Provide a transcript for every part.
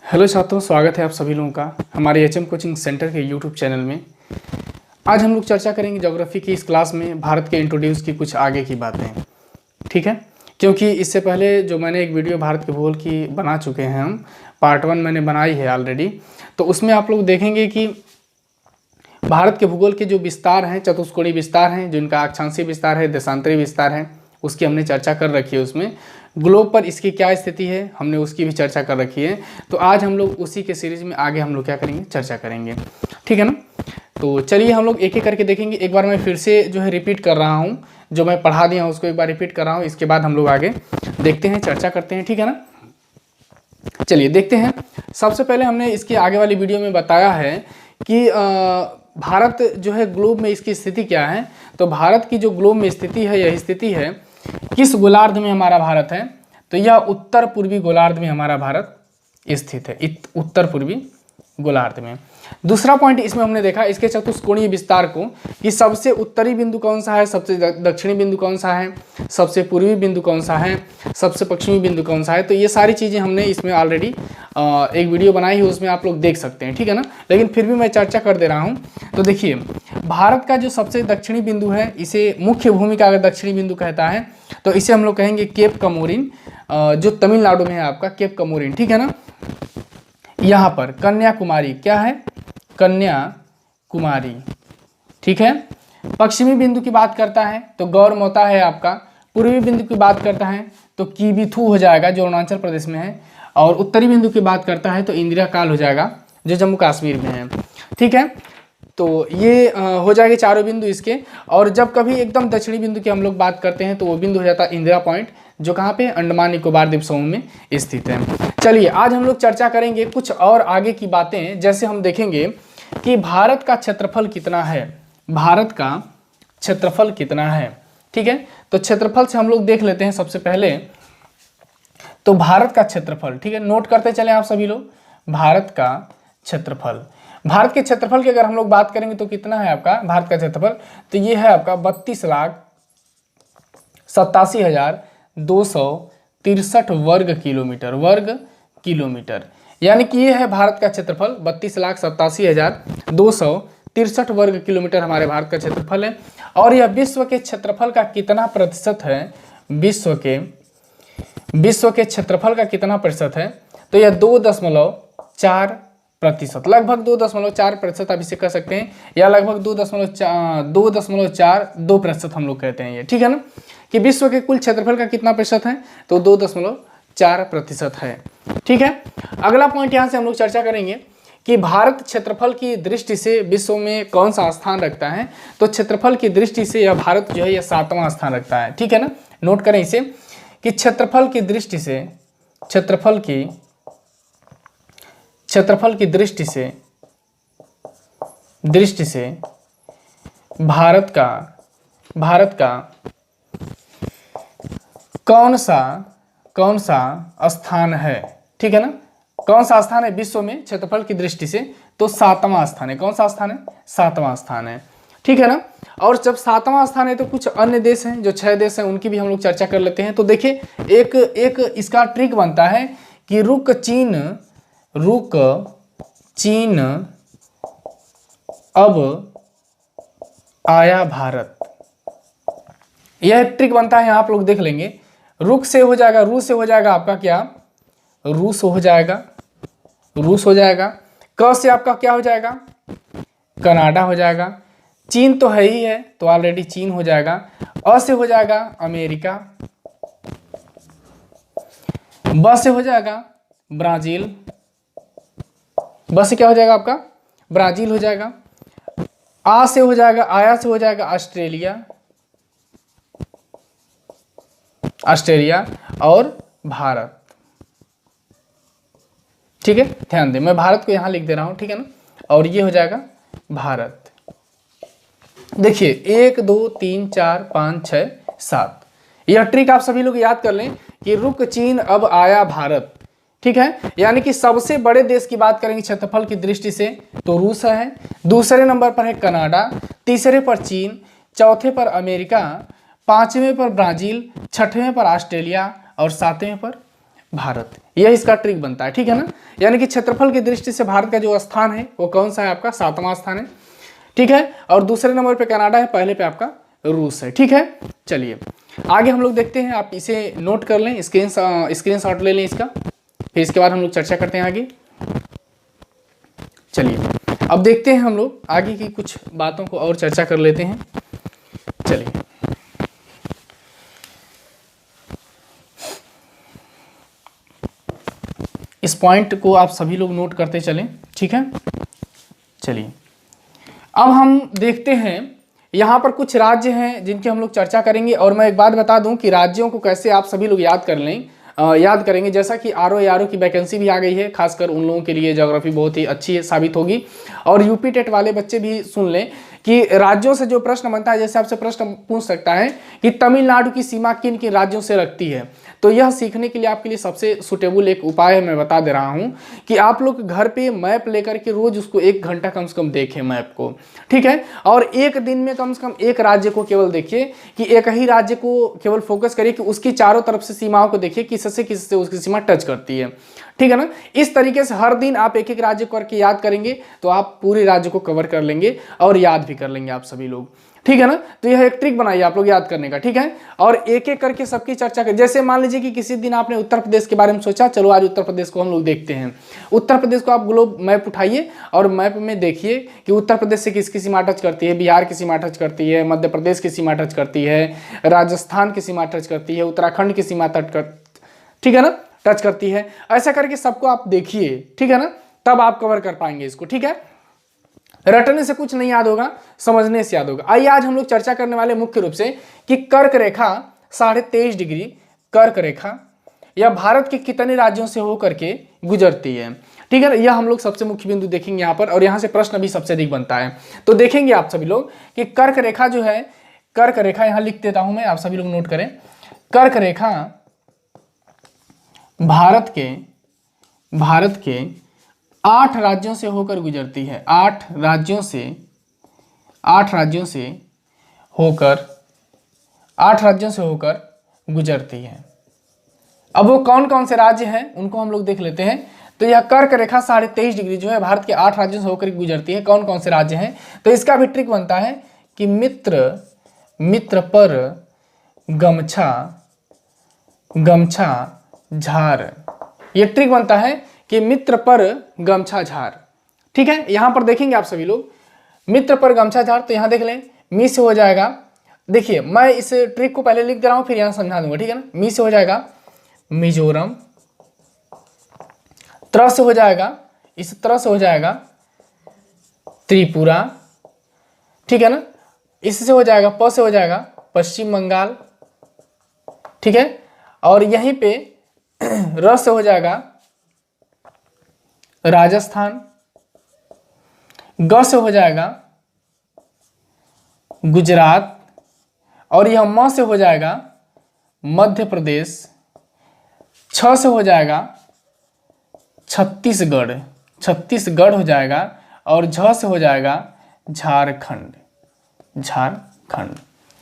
Hello छात्रों, स्वागत है आप सभी लोगों का हमारे एचएम कोचिंग सेंटर के यूट्यूब चैनल में। आज हम लोग चर्चा करेंगे ज्योग्राफी की इस क्लास में भारत के इंट्रोड्यूस की कुछ आगे की बातें। ठीक है, क्योंकि इससे पहले जो मैंने एक वीडियो भारत के भूगोल की बना चुके हैं, हम पार्ट 1 मैंने बनाई है ऑलरेडी। तो उसमें आप लोग देखेंगे कि भारत के भूगोल के जो विस्तार हैं, चतुष्कोणीय विस्तार हैं, जिनका अक्षांशीय विस्तार है, देशांतरीय विस्तार है, उसकी हमने चर्चा कर रखी है। उसमें ग्लोब पर इसकी क्या स्थिति है, हमने उसकी भी चर्चा कर रखी है। तो आज हम लोग उसी के सीरीज में आगे हम लोग क्या करेंगे, चर्चा करेंगे। ठीक है ना। तो चलिए हम लोग एक एक करके देखेंगे। एक बार मैं फिर से जो है रिपीट कर रहा हूँ, जो मैं पढ़ा दिया हूँ उसको एक बार रिपीट कर रहा हूँ। इसके बाद हम लोग आगे देखते हैं, चर्चा करते हैं। ठीक है ना। चलिए देखते हैं। सबसे पहले हमने इसके आगे वाली वीडियो में बताया है कि भारत जो है ग्लोब में इसकी स्थिति क्या है। तो भारत की जो ग्लोब में स्थिति है, यह स्थिति है किस गोलार्ध में हमारा भारत है। तो यह उत्तर पूर्वी गोलार्ध में हमारा भारत स्थित है, उत्तर पूर्वी गोलार्ध में। दूसरा पॉइंट इसमें हमने देखा इसके चतुष्कोणीय विस्तार को, कि सबसे उत्तरी बिंदु कौन सा है, सबसे दक्षिणी बिंदु कौन सा है, सबसे पूर्वी बिंदु कौन सा है, सबसे पश्चिमी बिंदु कौन सा है। तो ये सारी चीज़ें हमने इसमें ऑलरेडी एक वीडियो बनाई है, उसमें आप लोग देख सकते हैं। ठीक है ना। लेकिन फिर भी मैं चर्चा कर दे रहा हूँ। तो देखिए, भारत का जो सबसे दक्षिणी बिंदु है, इसे मुख्य भूमि का अगर दक्षिणी बिंदु कहता है तो इसे हम लोग कहेंगे केप कमोरिन, जो तमिलनाडु में है आपका केप कमोरिन। ठीक है ना। यहाँ पर कन्याकुमारी क्या है, कन्याकुमारी। ठीक है। पश्चिमी बिंदु की बात करता है तो गौरमोता है आपका। पूर्वी बिंदु की बात करता है तो कीबीथू हो जाएगा, जो अरुणाचल प्रदेश में है। और उत्तरी बिंदु की बात करता है तो इंदिरा काल हो जाएगा, जो जम्मू कश्मीर में है। ठीक है। तो ये हो जाएंगे चारों बिंदु इसके। और जब कभी एकदम दक्षिणी बिंदु की हम लोग बात करते हैं तो वो बिंदु हो जाता है इंदिरा पॉइंट, जो कहाँ पे, अंडमान निकोबार द्वीप समूह में स्थित है। चलिए आज हम लोग चर्चा करेंगे कुछ और आगे की बातें। जैसे हम देखेंगे कि भारत का क्षेत्रफल कितना है, भारत का क्षेत्रफल कितना है। ठीक है। तो क्षेत्रफल से हम लोग देख लेते हैं सबसे पहले। तो भारत का क्षेत्रफल, ठीक है, नोट करते चले आप सभी लोग। भारत का क्षेत्रफल, भारत के क्षेत्रफल की अगर हम लोग बात करेंगे तो कितना है आपका भारत का क्षेत्रफल। तो ये है आपका 32,87,263 वर्ग किलोमीटर, यानी कि ये है भारत का क्षेत्रफल। 32,87,263 वर्ग किलोमीटर हमारे भारत का क्षेत्रफल है। और यह विश्व के क्षेत्रफल का कितना प्रतिशत है, विश्व के क्षेत्रफल का कितना प्रतिशत है। तो यह 2.4%, लगभग 2.4% आप इसे कह सकते हैं, या लगभग 2.42% हम लोग कहते हैं ये। ठीक है ना, कि विश्व के कुल क्षेत्रफल का कितना प्रतिशत है, तो 2.4% है। ठीक है। अगला पॉइंट यहाँ से हम लोग चर्चा करेंगे कि भारत क्षेत्रफल की दृष्टि से विश्व में कौन सा स्थान रखता है। तो क्षेत्रफल की दृष्टि से यह भारत जो है यह 7वां स्थान रखता है। ठीक है ना। नोट करें इसे कि क्षेत्रफल की दृष्टि से भारत का कौन सा स्थान है। ठीक है ना। कौन सा स्थान है विश्व में क्षेत्रफल की दृष्टि से, तो 7वां स्थान है। कौन सा स्थान है, 7वां स्थान है। ठीक है ना। और जब 7वां स्थान है तो कुछ अन्य देश हैं, जो 6 देश हैं, उनकी भी हम लोग चर्चा कर लेते हैं। तो देखिए एक इसका ट्रिक बनता है कि रुक चीन अब आया भारत। यह ट्रिक बनता है, आप लोग देख लेंगे। रुक से हो जाएगा, रूस से हो जाएगा आपका क्या, रूस हो जाएगा। क से आपका क्या हो जाएगा, कनाडा हो जाएगा। चीन तो है ही है, तो ऑलरेडी चीन हो जाएगा। अ से हो जाएगा अमेरिका। ब से हो जाएगा ब्राजील। ब से क्या हो जाएगा आपका, ब्राजील हो जाएगा। आ से हो जाएगा, आया से हो जाएगा ऑस्ट्रेलिया और भारत। ठीक है, ध्यान दें, मैं भारत को यहां लिख दे रहा हूं। ठीक है ना। और ये हो जाएगा भारत। देखिए 1 2 3 4 5 6 7, यह ट्रिक आप सभी लोग याद कर लें कि रुक चीन अब आया भारत। ठीक है। यानी कि सबसे बड़े देश की बात करेंगे क्षेत्रफल की दृष्टि से तो रूस है, दूसरे नंबर पर है कनाडा, तीसरे पर चीन, चौथे पर अमेरिका, 5वें पर ब्राज़ील, 6वें पर ऑस्ट्रेलिया और 7वें पर भारत। यह इसका ट्रिक बनता है, ठीक है ना। यानी कि क्षेत्रफल की दृष्टि से भारत का जो स्थान है वो कौन सा है, आपका 7वां स्थान है, ठीक है। और दूसरे नंबर पे कनाडा है, पहले पे आपका रूस है, ठीक है। चलिए आगे हम लोग देखते हैं, आप इसे नोट कर लें, स्क्रीनशॉट ले लें इसका, फिर इसके बाद हम लोग चर्चा करते हैं आगे। चलिए अब देखते हैं हम लोग आगे की कुछ बातों को और चर्चा कर लेते हैं। चलिए इस पॉइंट को आप सभी लोग नोट करते चलें, ठीक है। चलिए अब हम देखते हैं, यहाँ पर कुछ राज्य हैं जिनकी हम लोग चर्चा करेंगे। और मैं एक बात बता दूं कि राज्यों को कैसे आप सभी लोग याद कर लें, याद करेंगे, जैसा कि आरओ की वैकेंसी भी आ गई है, खासकर उन लोगों के लिए ज्योग्राफी बहुत ही अच्छी साबित होगी। और यूपी टेट वाले बच्चे भी सुन लें कि राज्यों से जो प्रश्न बनता है, जैसे आपसे प्रश्न पूछ सकता है कि तमिलनाडु की सीमा किन किन राज्यों से लगती है, तो यह सीखने के लिए आपके लिए सबसे सुटेबल एक उपाय है, मैं बता दे रहा हूं कि आप लोग घर पे मैप लेकर के रोज उसको 1 घंटा कम से कम देखें मैप को, ठीक है। और एक दिन में कम से कम एक राज्य को केवल देखिए, कि एक ही राज्य को केवल फोकस करिए कि उसकी चारों तरफ से सीमाओं को देखिए, किससे उसकी सीमा टच करती है, ठीक है ना। इस तरीके से हर दिन आप एक एक राज्य करके याद करेंगे तो आप पूरे राज्य को कवर कर लेंगे और याद भी कर लेंगे आप सभी लोग, ठीक है ना। तो यह एक ट्रिक बनाइए आप लोग याद करने का, ठीक है। और एक एक करके सबकी चर्चा करें। जैसे मान लीजिए कि किसी दिन आपने उत्तर प्रदेश के बारे में सोचा, चलो आज उत्तर प्रदेश को हम लोग देखते हैं। उत्तर प्रदेश को आप ग्लोब मैप उठाइए और मैप में देखिए कि उत्तर प्रदेश से किसकी सीमा टच करती है, बिहार की सीमा टच करती है, मध्य प्रदेश की सीमा टच करती है, राजस्थान की सीमा टच करती है, उत्तराखंड की सीमा ठीक है ना, टच करती है। ऐसा करके सबको आप देखिए, ठीक है ना, तब आप कवर कर पाएंगे इसको, ठीक है। रटने से कुछ नहीं याद होगा, समझने से याद होगा। आइए आज हम लोग चर्चा करने वाले मुख्य रूप से कि कर्क रेखा 23.5 डिग्री कर्क रेखा यह भारत के कितने राज्यों से होकर के गुजरती है, ठीक है ना। यह हम लोग सबसे मुख्य बिंदु देखेंगे यहाँ पर, और यहाँ से प्रश्न भी सबसे अधिक बनता है। तो देखेंगे आप सभी लोग कि कर्क रेखा जो है, कर्क रेखा यहाँ लिख देता हूं मैं, आप सभी लोग नोट करें। कर्क रेखा भारत के 8 राज्यों से होकर गुजरती है, 8 राज्यों से होकर गुजरती है। अब वो कौन कौन से राज्य हैं उनको हम लोग देख लेते हैं। तो यह कर्क रेखा 23.5 डिग्री जो है भारत के 8 राज्यों से होकर गुजरती है। कौन कौन से राज्य हैं, तो इसका भी ट्रिक बनता है कि मित्र पर गमछा झार, ये ट्रिक बनता है कि मित्र पर गमछा झार, ठीक है। यहां पर देखेंगे आप सभी लोग मित्र पर गमछा झार, तो यहां देख लें मी से हो जाएगा। देखिए मैं इस ट्रिक को पहले लिख दे रहा हूं, फिर यहां समझा दूंगा, ठीक है ना। मी से हो जाएगा मिजोरम, त्र से हो जाएगा, इस तरह से हो जाएगा त्रिपुरा, ठीक है ना। इससे हो जाएगा प से हो जाएगा पश्चिम बंगाल, ठीक है। और यहीं पे र से हो जाएगा राजस्थान, ग से हो जाएगा गुजरात, और यह म से हो जाएगा मध्य प्रदेश, छ से हो जाएगा छत्तीसगढ़ हो जाएगा, और झ से हो जाएगा झारखंड।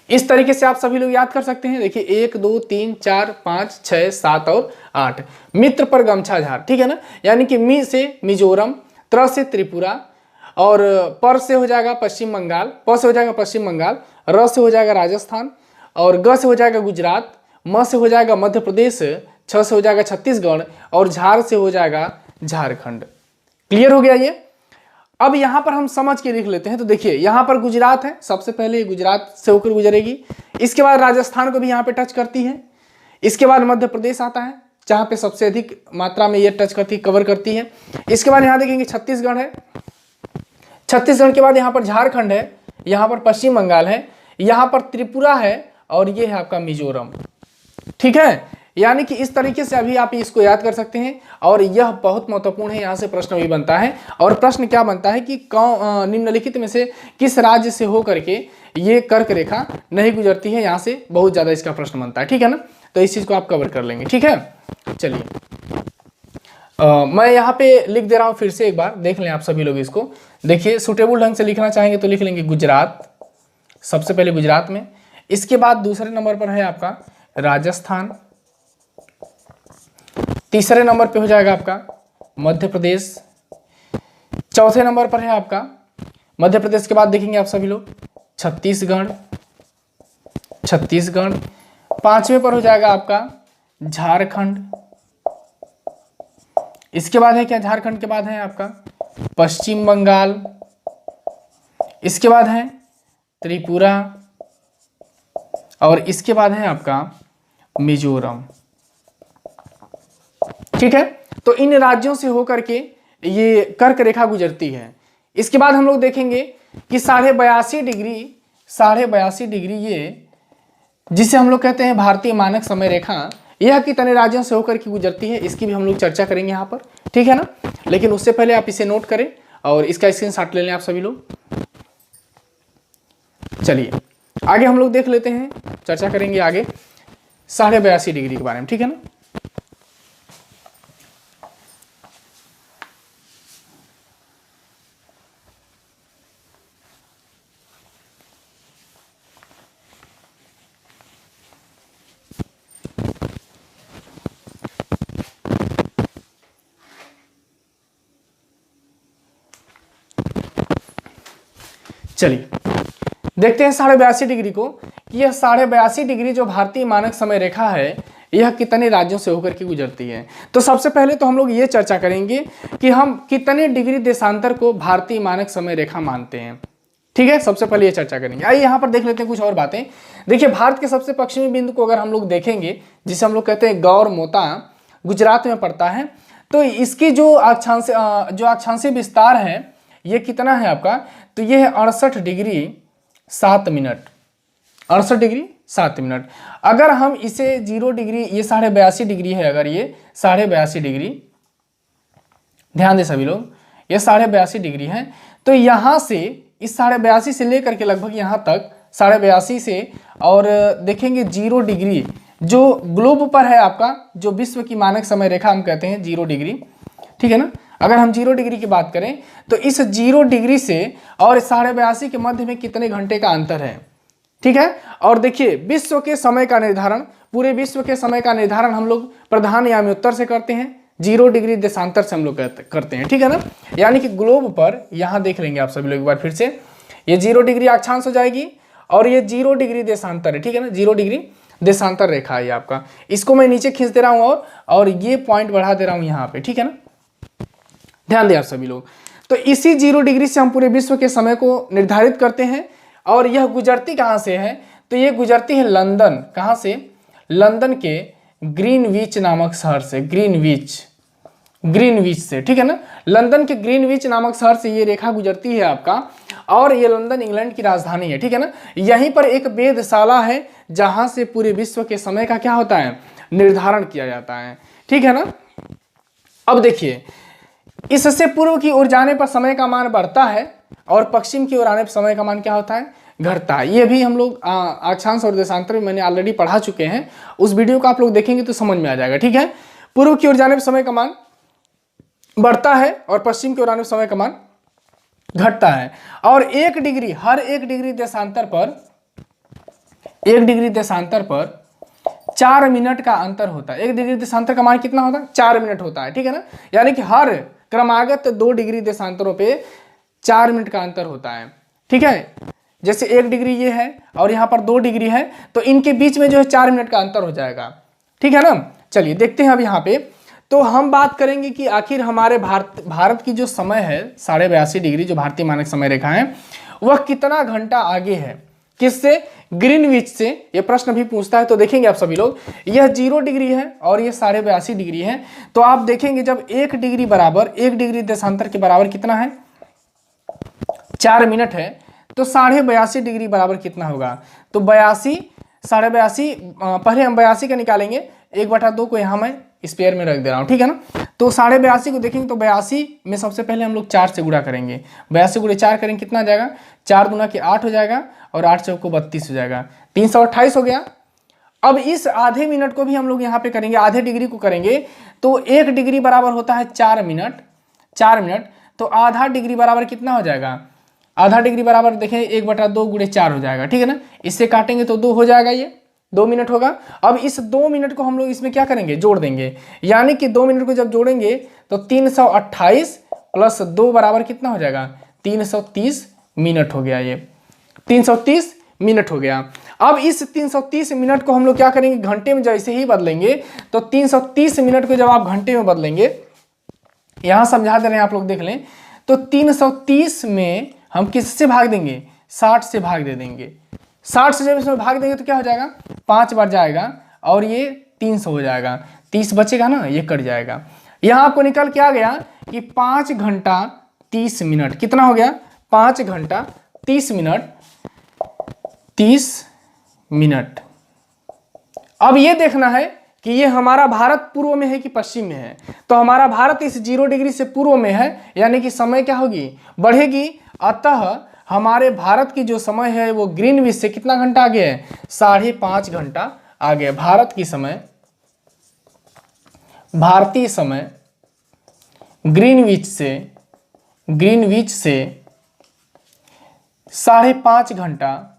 इस तरीके से आप सभी लोग याद कर सकते हैं। देखिए 1 2 3 4 5 6 7 और 8, मित्र पर गमछा झार, ठीक है ना। यानी कि मी से मिजोरम, त्र से त्रिपुरा, और पर से हो जाएगा पश्चिम बंगाल, प से हो जाएगा पश्चिम बंगाल, र से हो जाएगा राजस्थान, और ग से हो जाएगा गुजरात, म से हो जाएगा मध्य प्रदेश, छ से हो जाएगा छत्तीसगढ़, और झार से हो जाएगा झारखंड। क्लियर हो गया ये। अब यहां पर हम समझ के लिख लेते हैं। तो देखिए यहां पर गुजरात है, सबसे पहले गुजरात से होकर गुजरेगी, इसके बाद राजस्थान को भी यहां पे टच करती है, इसके बाद मध्य प्रदेश आता है जहां पे सबसे अधिक मात्रा में ये टच करती कवर करती है। इसके बाद यहां देखेंगे छत्तीसगढ़ है, छत्तीसगढ़ के बाद यहां पर झारखंड है, यहां पर पश्चिम बंगाल है, यहां पर त्रिपुरा है, और ये है आपका मिजोरम, ठीक है। यानी कि इस तरीके से अभी आप इसको याद कर सकते हैं, और यह बहुत महत्वपूर्ण है। यहाँ से प्रश्न भी बनता है, और प्रश्न क्या बनता है कि निम्नलिखित में से किस राज्य से होकर के ये कर्क रेखा नहीं गुजरती है। यहाँ से बहुत ज़्यादा इसका प्रश्न बनता है, ठीक है ना। तो इस चीज़ को आप कवर कर लेंगे, ठीक है। चलिए मैं यहाँ पे लिख दे रहा हूँ, फिर से एक बार देख लें आप सभी लोग इसको। देखिए सुटेबल ढंग से लिखना चाहेंगे तो लिख लेंगे गुजरात, सबसे पहले गुजरात में, इसके बाद दूसरे नंबर पर है आपका राजस्थान, तीसरे नंबर पे हो जाएगा आपका मध्य प्रदेश, चौथे नंबर पर है आपका मध्य प्रदेश के बाद देखेंगे आप सभी लोग छत्तीसगढ़, पांचवें पर हो जाएगा आपका झारखंड, इसके बाद है क्या, झारखंड के बाद है आपका पश्चिम बंगाल, इसके बाद है त्रिपुरा और इसके बाद है आपका मिजोरम। ठीक है, तो इन राज्यों से होकर के ये कर्क रेखा गुजरती है। इसके बाद हम लोग देखेंगे कि 82.5 डिग्री ये जिसे हम लोग कहते हैं भारतीय मानक समय रेखा, यह कितने राज्यों से होकर के गुजरती है, इसकी भी हम लोग चर्चा करेंगे यहाँ पर। ठीक है ना, लेकिन उससे पहले आप इसे नोट करें और इसका स्क्रीनशॉट ले लें आप सभी लोग। चलिए आगे हम लोग देख लेते हैं, चर्चा करेंगे आगे 82.5 डिग्री के बारे में। ठीक है ना, चलिए देखते हैं 82.5 डिग्री को। यह 82.5 डिग्री जो भारतीय मानक समय रेखा है, यह कितने राज्यों से होकर के गुजरती है। तो सबसे पहले तो हम लोग ये चर्चा करेंगे कि हम कितने डिग्री देशांतर को भारतीय मानक समय रेखा मानते हैं। ठीक है, सबसे पहले ये चर्चा करेंगे। आइए यहाँ पर देख लेते हैं कुछ और बातें। देखिए, भारत के सबसे पश्चिमी बिंदु को अगर हम लोग देखेंगे, जिसे हम लोग कहते हैं गौर मोता, गुजरात में पड़ता है, तो इसकी जो अक्षांशीय विस्तार है ये कितना है आपका, तो ये है 68 डिग्री 7 मिनट, 68 डिग्री 7 मिनट। अगर हम इसे 0 डिग्री, ये 82.5 डिग्री है, अगर ये 82.5 डिग्री, ध्यान दें सभी लोग, ये 82.5 डिग्री है, तो यहाँ से इस 82.5 से लेकर के लगभग यहाँ तक 82.5 से, और देखेंगे 0 डिग्री जो ग्लोब पर है आपका, जो विश्व की मानक समय रेखा हम कहते हैं 0 डिग्री। ठीक है ना, अगर हम 0 डिग्री की बात करें तो इस 0 डिग्री से और 82.5 के मध्य में कितने घंटे का अंतर है। ठीक है, और देखिए विश्व के समय का निर्धारण, पूरे विश्व के समय का निर्धारण हम लोग प्रधान यामी उत्तर से करते हैं, 0 डिग्री देशांतर से हम लोग करते हैं। ठीक है ना, यानी कि ग्लोब पर यहाँ देख लेंगे आप सभी लोग एक बार फिर से, ये 0 डिग्री अक्षांश हो जाएगी और ये 0 डिग्री देशांतर है। ठीक है ना, 0 डिग्री देशांतर रेखा है आपका। इसको मैं नीचे खींच दे रहा हूँ और ये पॉइंट बढ़ा दे रहा हूँ यहाँ पे। ठीक है ना, ध्यान दें आप सभी लोग। तो इसी 0 डिग्री से हम पूरे विश्व के समय को निर्धारित करते हैं। और यह गुजरती कहाँ से है, तो ये गुजरती है लंदन, कहाँ से, लंदन के ग्रीनविच नामक शहर से, ग्रीनविच से। ठीक है ना, लंदन के ग्रीनविच नामक शहर से ये रेखा गुजरती है आपका, और ये लंदन इंग्लैंड की राजधानी है। ठीक है ना, यहीं पर एक वेधशाला है जहां से पूरे विश्व के समय का क्या होता है, निर्धारण किया जाता है। ठीक है ना, अब देखिए, इससे पूर्व की ओर जाने पर समय का मान बढ़ता है और पश्चिम की ओर आने पर समय का मान क्या होता है, घटता है। ये भी हम लोग अक्षांश और देशांतर में मैंने ऑलरेडी पढ़ा चुके हैं, उस वीडियो को आप लोग देखेंगे तो समझ में आ जाएगा। ठीक है, पूर्व की ओर जाने पर समय का मान बढ़ता है और पश्चिम की ओर आने पर समय का मान घटता है। और 1 डिग्री, हर 1 डिग्री देशांतर पर, 1 डिग्री देशांतर पर 4 मिनट का अंतर होता है। 1 डिग्री देशांतर का मान कितना होता है, 4 मिनट होता है। ठीक है ना, यानी कि हर क्रमागत 2 डिग्री देशांतरों पे 4 मिनट का अंतर होता है। ठीक है, जैसे 1 डिग्री ये है और यहाँ पर 2 डिग्री है, तो इनके बीच में जो है 4 मिनट का अंतर हो जाएगा। ठीक है ना, चलिए देखते हैं अब यहाँ पे। तो हम बात करेंगे कि आखिर हमारे भारत की जो समय है 82.5 डिग्री, जो भारतीय मानक समय रेखा है, वह कितना घंटा आगे है, किससे, ग्रीनविच से। यह प्रश्न भी पूछता है, तो देखेंगे आप सभी लोग, यह 0 डिग्री है और यह 82.5 डिग्री है। तो आप देखेंगे जब 1 डिग्री बराबर, 1 डिग्री देशांतर के बराबर कितना है, 4 मिनट है, तो 82.5 डिग्री बराबर कितना होगा, तो 82, 82.5, पहले हम 82 का निकालेंगे, 1/2 को यहाँ मैं स्पेयर में रख दे रहा हूँ। ठीक है ना, तो 82.5 को देखेंगे तो 82 में सबसे पहले हम लोग 4 से गुणा करेंगे, 82 गुणे 4 करेंगे, कितना आ जाएगा, 4 दूना के 8 हो जाएगा और 8 चौको 32 हो जाएगा, 328 हो गया। अब इस आधे मिनट को भी हम लोग यहाँ पे करेंगे, आधे डिग्री को करेंगे, तो 1 डिग्री बराबर होता है 4 मिनट, 4 मिनट, तो आधा डिग्री बराबर कितना हो जाएगा, आधा डिग्री बराबर देखें 1/2 गुणे 4 हो जाएगा, ठीक है ना। इससे काटेंगे तो 2 हो जाएगा, ये 2 मिनट होगा। अब इस 2 मिनट को हम लोग इसमें क्या करेंगे, जोड़ देंगे, यानी कि 2 मिनट को जब जोड़ेंगे तो 328 प्लस 2 बराबर कितना हो जाएगा, 330 मिनट हो गया। ये 330 मिनट हो गया। अब इस 330 मिनट को हम लोग क्या करेंगे, घंटे में जैसे ही बदलेंगे तो 330 मिनट को जब आप घंटे में बदलेंगे, यहां समझा दे रहे हैं आप लोग देख लें, तो 330 में हम किससे भाग देंगे, 60 से भाग दे देंगे। 60 से जब इसमें भाग देंगे तो क्या हो जाएगा, 5 बार जाएगा और ये 300 हो जाएगा, 30 बचेगा ना, ये कट जाएगा। यहां आपको निकल के आ गया कि 5 घंटा 30 मिनट, कितना हो गया, 5 घंटा 30 मिनट, 30 मिनट। अब ये देखना है कि ये हमारा भारत पूर्व में है कि पश्चिम में है। तो हमारा भारत इस 0 डिग्री से पूर्व में है, यानी कि समय क्या होगी, बढ़ेगी। अतः हमारे भारत की जो समय है वो ग्रीनविच से कितना घंटा आगे है, 5.5 घंटा आगे। भारत की समय, भारतीय समय ग्रीनविच से 5.5 घंटा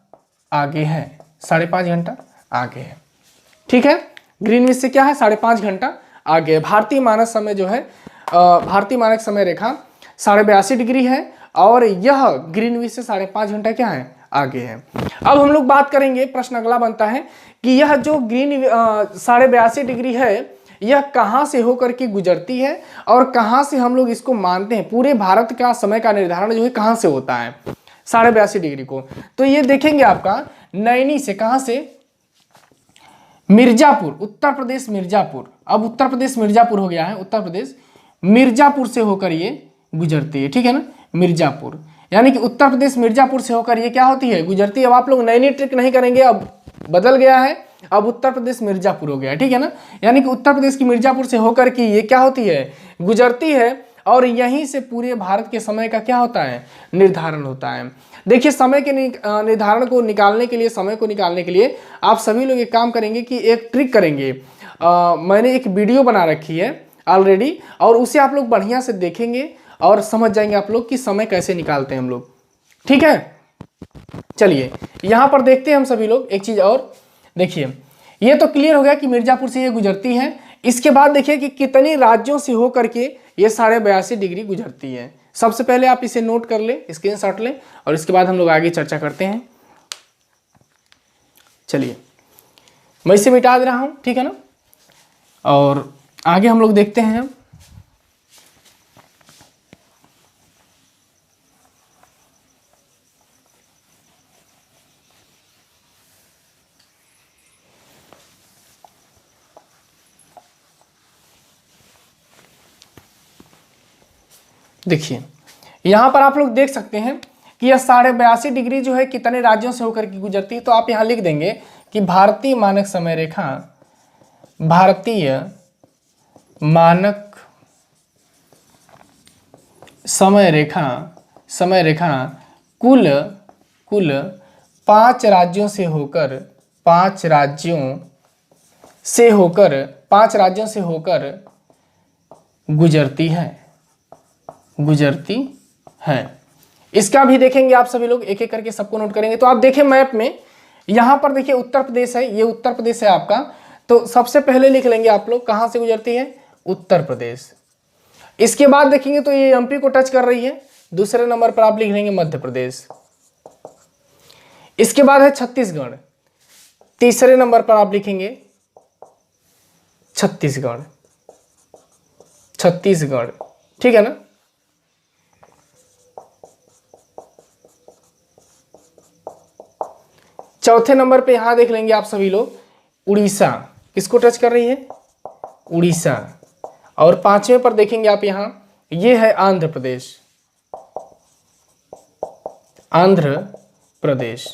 आगे है, 5.5 घंटा आगे है, ठीक है। ग्रीनविच से क्या है, 5.5 घंटा आगे। भारतीय मानक समय जो है, भारतीय मानक समय रेखा 82.5 डिग्री है और यह ग्रीनविच से 5.5 घंटा क्या है, आगे है। अब हम लोग बात करेंगे, प्रश्न अगला बनता है कि यह जो 82.5 डिग्री है यह कहाँ से होकर के गुजरती है और कहाँ से हम लोग इसको मानते हैं, पूरे भारत का समय का निर्धारण जो है कहाँ से होता है 82.5 डिग्री को। तो ये देखेंगे आपका नैनी से, कहाँ से, मिर्जापुर, उत्तर प्रदेश मिर्जापुर। अब उत्तर प्रदेश मिर्जापुर हो गया है, उत्तर प्रदेश मिर्जापुर से होकर ये गुजरती है, ठीक है ना, मिर्जापुर, यानी कि उत्तर प्रदेश मिर्जापुर से होकर ये क्या होती है, गुजरती है। अब आप लोग नैनी ट्रिक नहीं करेंगे, अब बदल गया है, अब उत्तर प्रदेश मिर्जापुर हो गया, ठीक है ना, यानी कि उत्तर प्रदेश की मिर्जापुर से होकर के ये क्या होती है, गुजरती है और यहीं से पूरे भारत के समय का क्या होता है, निर्धारण होता है। देखिए समय के निर्धारण को निकालने के लिए, समय को निकालने के लिए आप सभी लोग एक काम करेंगे कि एक ट्रिक करेंगे। मैंने एक वीडियो बना रखी है ऑलरेडी और उसे आप लोग बढ़िया से देखेंगे और समझ जाएंगे आप लोग कि समय कैसे निकालते हैं हम लोग, ठीक है। चलिए यहाँ पर देखते हैं हम सभी लोग एक चीज़ और। देखिए ये तो क्लियर हो गया कि मिर्जापुर से ये गुजरती है। इसके बाद देखिए कि कितने राज्यों से होकर के ये 82.5 डिग्री गुजरती है। सबसे पहले आप इसे नोट कर ले, स्क्रीनशॉट ले और इसके बाद हम लोग आगे चर्चा करते हैं। चलिए मैं इसे मिटा दे रहा हूं, ठीक है ना, और आगे हम लोग देखते हैं। देखिए यहाँ पर आप लोग देख सकते हैं कि यह 82.5 डिग्री जो है कितने राज्यों से होकर के गुजरती है। तो आप यहाँ लिख देंगे कि भारतीय मानक समय रेखा, भारतीय मानक समय रेखा कुल 5 राज्यों से होकर 5 राज्यों से होकर गुजरती है। इसका भी देखेंगे आप सभी लोग, एक एक करके सबको नोट करेंगे। तो आप देखें मैप में, यहां पर देखिए उत्तर प्रदेश है, ये उत्तर प्रदेश है आपका। तो सबसे पहले लिख लेंगे आप लोग कहां से गुजरती है, उत्तर प्रदेश। इसके बाद देखेंगे तो ये एमपी को टच कर रही है। दूसरे नंबर पर आप लिख लेंगे मध्य प्रदेश। इसके बाद है छत्तीसगढ़। तीसरे नंबर पर आप लिखेंगे छत्तीसगढ़, ठीक है ना। चौथे नंबर पे यहां देख लेंगे आप सभी लोग उड़ीसा, किसको टच कर रही है, उड़ीसा। और 5वें पर देखेंगे आप यहां, ये है आंध्र प्रदेश,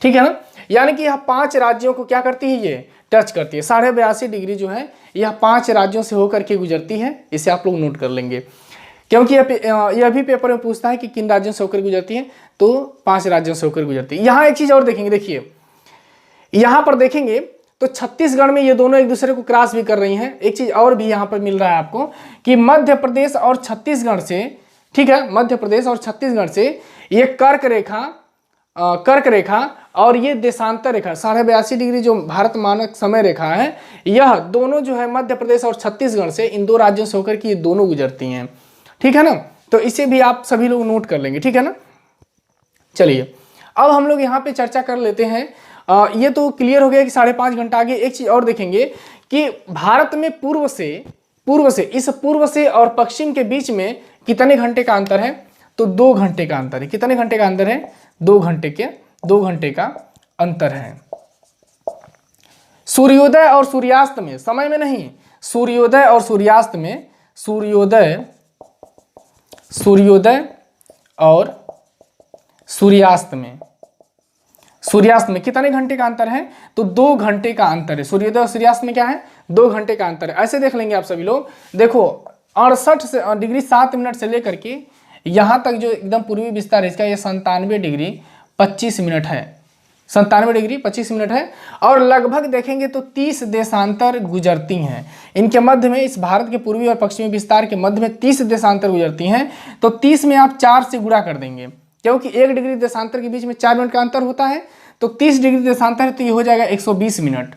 ठीक है ना। यानी कि यह 5 राज्यों को क्या करती है, ये टच करती है। 82.5 डिग्री जो है यह 5 राज्यों से होकर के गुजरती है। इसे आप लोग नोट कर लेंगे, क्योंकि यह भी पेपर में पूछता है कि किन राज्यों से होकर गुजरती है, तो 5 राज्यों से होकर गुजरती है। यहाँ एक चीज और देखेंगे, देखिए यहाँ पर देखेंगे तो छत्तीसगढ़ में ये दोनों एक दूसरे को क्रॉस भी कर रही हैं। एक चीज और भी यहाँ पर मिल रहा है आपको कि मध्य प्रदेश और छत्तीसगढ़ से, ठीक है, मध्य प्रदेश और छत्तीसगढ़ से ये कर्क रेखा और ये देशांतर रेखा 82.5 डिग्री जो भारत मानक समय रेखा है, यह दोनों जो है मध्य प्रदेश और छत्तीसगढ़ से, इन दो राज्यों से होकर के ये दोनों गुजरती हैं। ठीक है ना, तो इसे भी आप सभी लोग नोट कर लेंगे। ठीक है ना, चलिए अब हम लोग यहाँ पे चर्चा कर लेते हैं। ये तो क्लियर हो गया कि 5.5 घंटा। आगे एक चीज और देखेंगे कि भारत में पूर्व से और पश्चिम के बीच में कितने घंटे का अंतर है, तो 2 घंटे का अंतर है। कितने घंटे का अंतर है, 2 घंटे का अंतर है। सूर्योदय और सूर्यास्त में, समय में नहीं, सूर्योदय और सूर्यास्त में, सूर्योदय और सूर्यास्त में कितने घंटे का अंतर है, तो 2 घंटे का अंतर है। सूर्योदय और सूर्यास्त में क्या है, 2 घंटे का अंतर है। ऐसे देख लेंगे आप सभी लोग। देखो 68 डिग्री 7 मिनट से लेकर के यहाँ तक जो एकदम पूर्वी विस्तार है इसका, ये 97 डिग्री 25 मिनट है। 97 डिग्री 25 मिनट है। और लगभग देखेंगे तो 30 देशांतर गुजरती हैं इनके मध्य में। इस भारत के पूर्वी और पश्चिमी विस्तार के मध्य में 30 देशांतर गुजरती हैं। तो 30 में आप 4 से गुणा कर देंगे, क्योंकि 1 डिग्री देशांतर के बीच में 4 मिनट का अंतर होता है। तो 30 डिग्री देशांतर है, तो ये हो जाएगा 120 मिनट।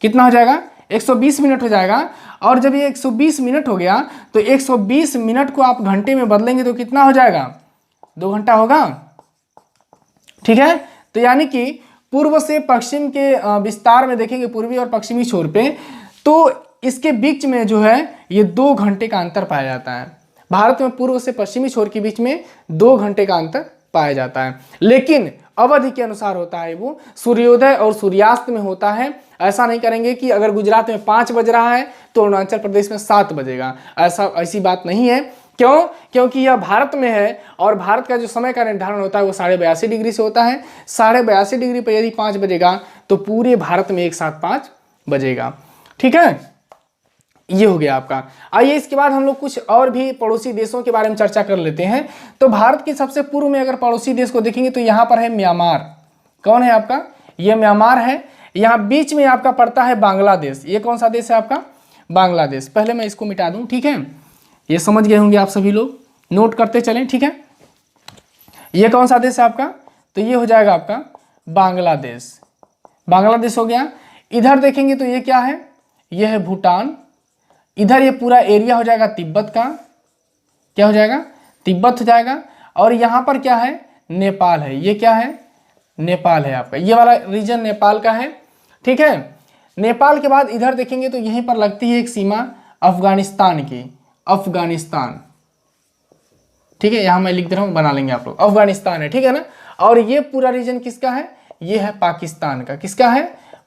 कितना हो जाएगा, 120 मिनट हो जाएगा। और जब ये 120 मिनट हो गया तो 120 मिनट को आप घंटे में बदलेंगे तो कितना हो जाएगा, 2 घंटा होगा। ठीक है, तो यानी कि पूर्व से पश्चिम के विस्तार में देखेंगे, पूर्वी और पश्चिमी छोर पे, तो इसके बीच में जो है ये 2 घंटे का अंतर पाया जाता है। भारत में पूर्व से पश्चिमी छोर के बीच में 2 घंटे का अंतर पाया जाता है, लेकिन अवधि के अनुसार होता है। वो सूर्योदय और सूर्यास्त में होता है। ऐसा नहीं करेंगे कि अगर गुजरात में 5 बज रहा है तो अरुणाचल प्रदेश में 7 बजेगा, ऐसी बात नहीं है। क्यों, क्योंकि यह भारत में है और भारत का जो समय का निर्धारण होता है वो 82.5 डिग्री से होता है। 82.5 डिग्री पर यदि 5 बजेगा तो पूरे भारत में एक साथ 5 बजेगा। ठीक है, ये हो गया आपका। आइए इसके बाद हम लोग कुछ और भी पड़ोसी देशों के बारे में चर्चा कर लेते हैं। तो भारत के सबसे पूर्व में अगर पड़ोसी देश को देखेंगे तो यहाँ पर है म्यांमार। कौन है आपका, ये म्यांमार है। यहाँ बीच में आपका पड़ता है बांग्लादेश। ये कौन सा देश है आपका, बांग्लादेश। पहले मैं इसको मिटा दूं, ठीक है, ये समझ गए होंगे आप सभी लोग, नोट करते चलें। ठीक है, ये कौन सा देश है आपका, तो ये हो जाएगा आपका बांग्लादेश। बांग्लादेश हो गया। इधर देखेंगे तो ये क्या है, ये है भूटान। इधर ये पूरा एरिया हो जाएगा तिब्बत का, क्या हो जाएगा, तिब्बत हो जाएगा। और यहाँ पर क्या है, नेपाल है। ये क्या है, नेपाल है आपका, ये वाला रीजन नेपाल का है। ठीक है, नेपाल के बाद इधर देखेंगे तो यहीं पर लगती है एक सीमा अफगानिस्तान की, अफगानिस्तान। ठीक है, यहाँ मैं लिख दे रहा हूँ, बना लेंगे आप लोग, अफगानिस्तान है। ठीक है ना, और ये पूरा रीजन किसका है, ये है पाकिस्तान का। किसका है,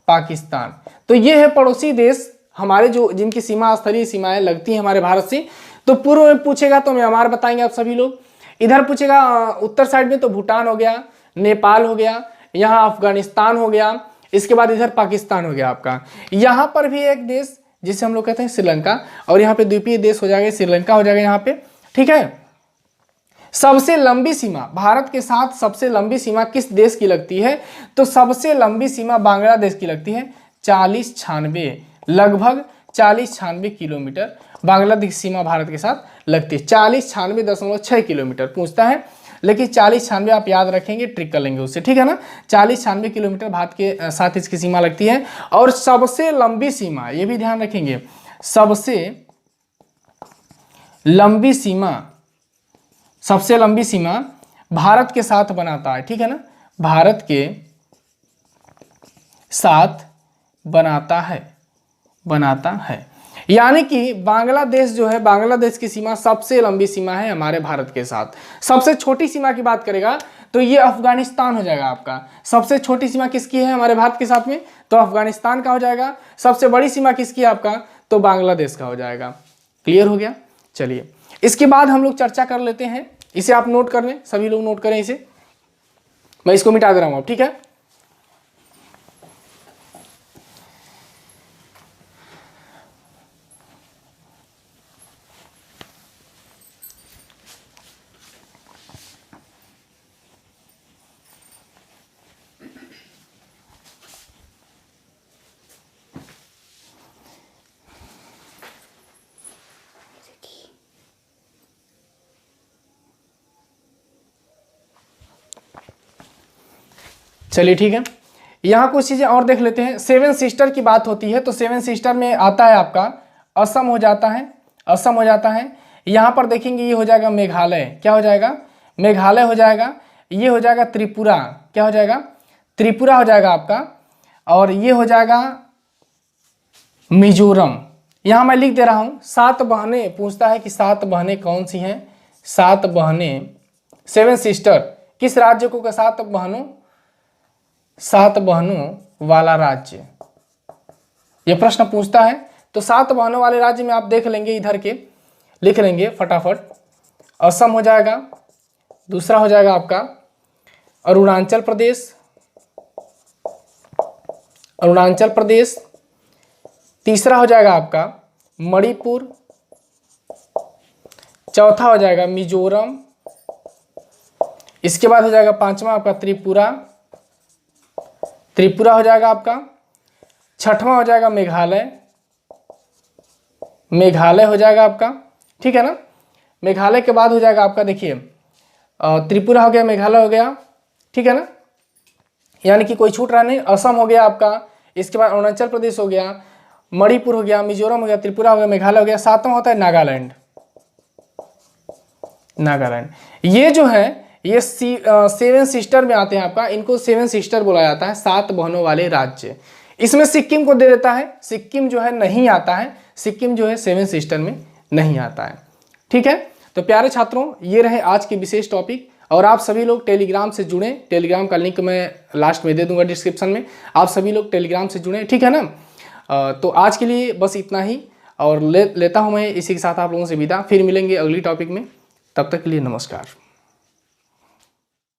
पाकिस्तान। तो ये है पड़ोसी देश हमारे, जो जिनकी सीमा स्थलीय सीमाएं लगती हैं हमारे भारत से। तो पूर्व में पूछेगा तो म्यांमार बताएंगे आप सभी लोग। इधर पूछेगा उत्तर साइड में तो भूटान हो गया, नेपाल हो गया, यहाँ अफगानिस्तान हो गया, इसके बाद इधर पाकिस्तान हो गया आपका। यहाँ पर भी एक देश जिसे हम लोग कहते हैं श्रीलंका, और यहाँ पे द्वीपीय देश हो जाएगा, श्रीलंका हो जाएगा यहाँ पे। ठीक है, सबसे लंबी सीमा भारत के साथ, सबसे लंबी सीमा किस देश की लगती है, तो सबसे लंबी सीमा बांग्लादेश की लगती है। 40-96, लगभग 40-96 किलोमीटर बांग्लादेश सीमा भारत के साथ लगती है। 40-96.6 किलोमीटर पूछता है, लेकिन 40-96 आप याद रखेंगे, ट्रिक कर लेंगे उससे। ठीक है ना, 40-96 किलोमीटर भारत के साथ इसकी सीमा लगती है। और सबसे लंबी सीमा, ये भी ध्यान रखेंगे, सबसे लंबी सीमा भारत के साथ बनाता है। ठीक है ना, भारत के साथ बनाता है। यानी कि बांग्लादेश जो है, बांग्लादेश की सीमा सबसे लंबी सीमा है हमारे भारत के साथ। सबसे छोटी सीमा की बात करेगा तो ये अफगानिस्तान हो जाएगा आपका। सबसे छोटी सीमा किसकी है हमारे भारत के साथ में, तो अफगानिस्तान का हो जाएगा। सबसे बड़ी सीमा किसकी है आपका, तो बांग्लादेश का हो जाएगा। क्लियर हो गया। चलिए इसके बाद हम लोग चर्चा कर लेते हैं, इसे आप नोट कर लें, सभी लोग नोट करें इसे, मैं इसको मिटा दे रहा हूं अब। ठीक है, चलिए ठीक है, यहाँ कुछ चीज़ें और देख लेते हैं। 7 सिस्टर की बात होती है तो 7 सिस्टर में आता है आपका असम हो जाता है, असम हो जाता है। यहाँ पर देखेंगे ये हो जाएगा मेघालय, क्या हो जाएगा, मेघालय हो जाएगा। ये हो जाएगा त्रिपुरा, क्या हो जाएगा, त्रिपुरा हो जाएगा आपका। और ये हो जाएगा मिजोरम। यहाँ मैं लिख दे रहा हूँ 7 बहनें, पूछता है कि 7 बहनें कौन सी हैं, 7 बहनें 7 सिस्टर किस राज्य को, 7 बहनों, 7 बहनों वाला राज्य, ये प्रश्न पूछता है। तो 7 बहनों वाले राज्य में आप देख लेंगे, इधर के लिख लेंगे फटाफट। असम हो जाएगा, दूसरा हो जाएगा आपका अरुणाचल प्रदेश, अरुणाचल प्रदेश, तीसरा हो जाएगा आपका मणिपुर, चौथा हो जाएगा मिजोरम, इसके बाद हो जाएगा पांचवा आपका त्रिपुरा, त्रिपुरा हो जाएगा आपका। छठवां हो जाएगा मेघालय, मेघालय हो जाएगा आपका, ठीक है ना। मेघालय के बाद हो जाएगा आपका, देखिए त्रिपुरा हो गया, मेघालय हो गया, ठीक है ना, यानी कि कोई छूट रहा नहीं। असम हो गया आपका, इसके बाद अरुणाचल प्रदेश हो गया, मणिपुर हो गया, मिजोरम हो गया, त्रिपुरा हो गया, मेघालय हो गया। सातवां होता है नागालैंड, नागालैंड। ये जो है ये 7 सिस्टर में आते हैं आपका, इनको 7 सिस्टर बोला जाता है, 7 बहनों वाले राज्य। इसमें सिक्किम को दे देता है, सिक्किम जो है नहीं आता है, सिक्किम जो है 7 सिस्टर में नहीं आता है, ठीक है। तो प्यारे छात्रों, ये रहे आज के विशेष टॉपिक। और आप सभी लोग टेलीग्राम से जुड़ें, टेलीग्राम का लिंक मैं लास्ट में दे दूंगा डिस्क्रिप्शन में, आप सभी लोग टेलीग्राम से जुड़ें, ठीक है ना। तो आज के लिए बस इतना ही, और लेता हूँ मैं इसी के साथ आप लोगों से विदा। फिर मिलेंगे अगली टॉपिक में, तब तक के लिए नमस्कार।